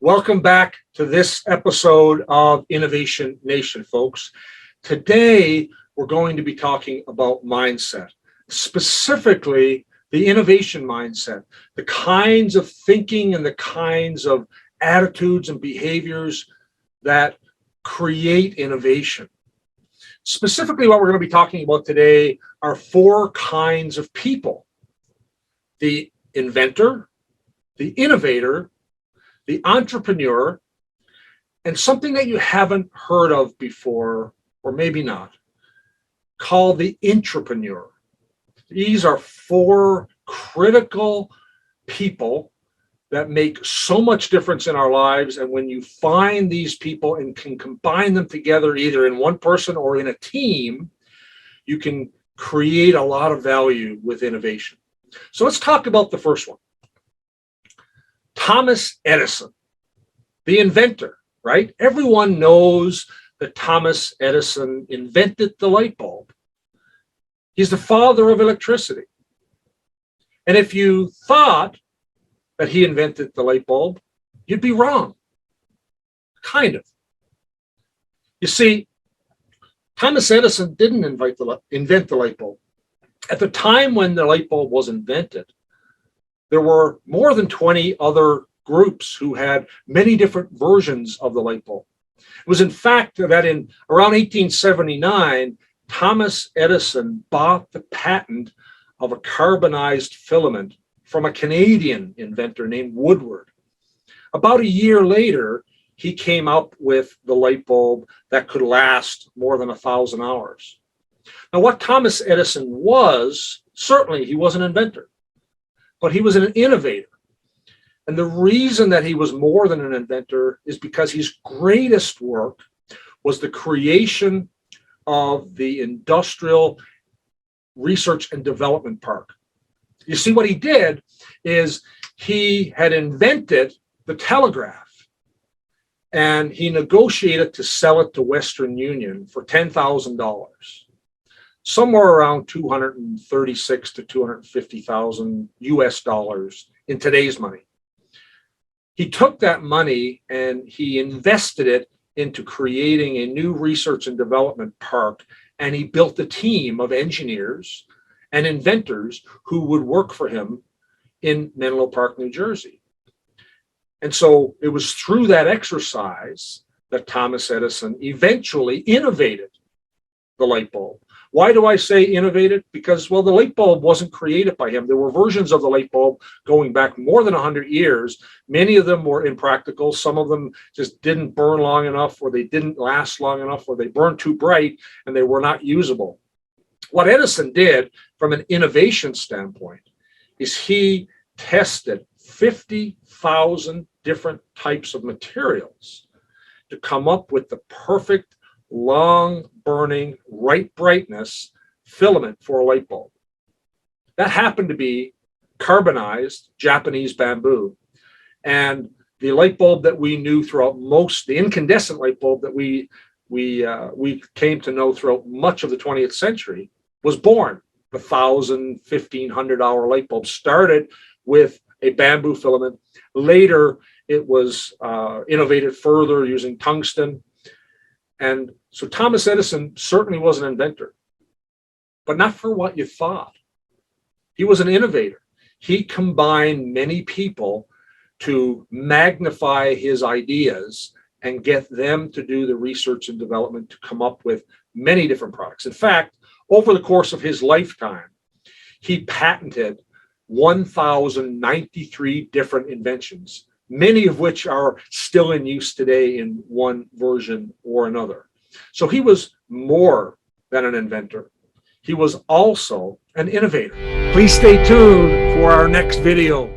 Welcome back to this episode of Innovation Nation, folks. Today, we're going to be talking about mindset, specifically the innovation mindset, the kinds of thinking and the kinds of attitudes and behaviors that create innovation. Specifically, what we're going to be talking about today are four kinds of people: the inventor, the innovator, the entrepreneur, and something that you haven't heard of before, or maybe not, called the intrapreneur. These are four critical people that make so much difference in our lives. And when you find these people and can combine them together, either in one person or in a team, you can create a lot of value with innovation. So let's talk about the first one. Thomas Edison, the inventor, right? Everyone knows that Thomas Edison invented the light bulb. He's the father of electricity. And if you thought that he invented the light bulb, you'd be wrong. Kind of. You see, Thomas Edison didn't invent the light bulb. At the time when the light bulb was invented, there were more than 20 other groups who had many different versions of the light bulb. It was in fact that in around 1879, Thomas Edison bought the patent of a carbonized filament from a Canadian inventor named Woodward. About a year later, he came up with the light bulb that could last more than 1,000 hours. Now, what Thomas Edison was, certainly he was an inventor, but he was an innovator. And the reason that he was more than an inventor is because his greatest work was the creation of the Industrial Research and Development Park. You see, what he did is he had invented the telegraph, and he negotiated to sell it to Western Union for $10,000. Somewhere around 236 to 250,000 US dollars in today's money. He took that money and he invested it into creating a new research and development park, and he built a team of engineers and inventors who would work for him in Menlo Park, New Jersey. And so it was through that exercise that Thomas Edison eventually innovated the light bulb. Why do I say innovated? Because, well, the light bulb wasn't created by him. There were versions of the light bulb going back more than 100 years. Many of them were impractical. Some of them just didn't burn long enough, or they didn't last long enough, or they burned too bright and they were not usable. What Edison did from an innovation standpoint is he tested 50,000 different types of materials to come up with the perfect long burning, right brightness filament for a light bulb. That happened to be carbonized Japanese bamboo. And the light bulb that we knew throughout the incandescent light bulb that we came to know throughout much of the 20th century was born. The $1,000, $1,500 light bulb started with a bamboo filament. Later, it was innovated further using tungsten. And so Thomas Edison certainly was an inventor, but not for what you thought. He was an innovator. He combined many people to magnify his ideas and get them to do the research and development to come up with many different products. In fact, over the course of his lifetime, he patented 1,093 different inventions, many of which are still in use today in one version or another. So he was more than an inventor. He was also an innovator. Please stay tuned for our next video.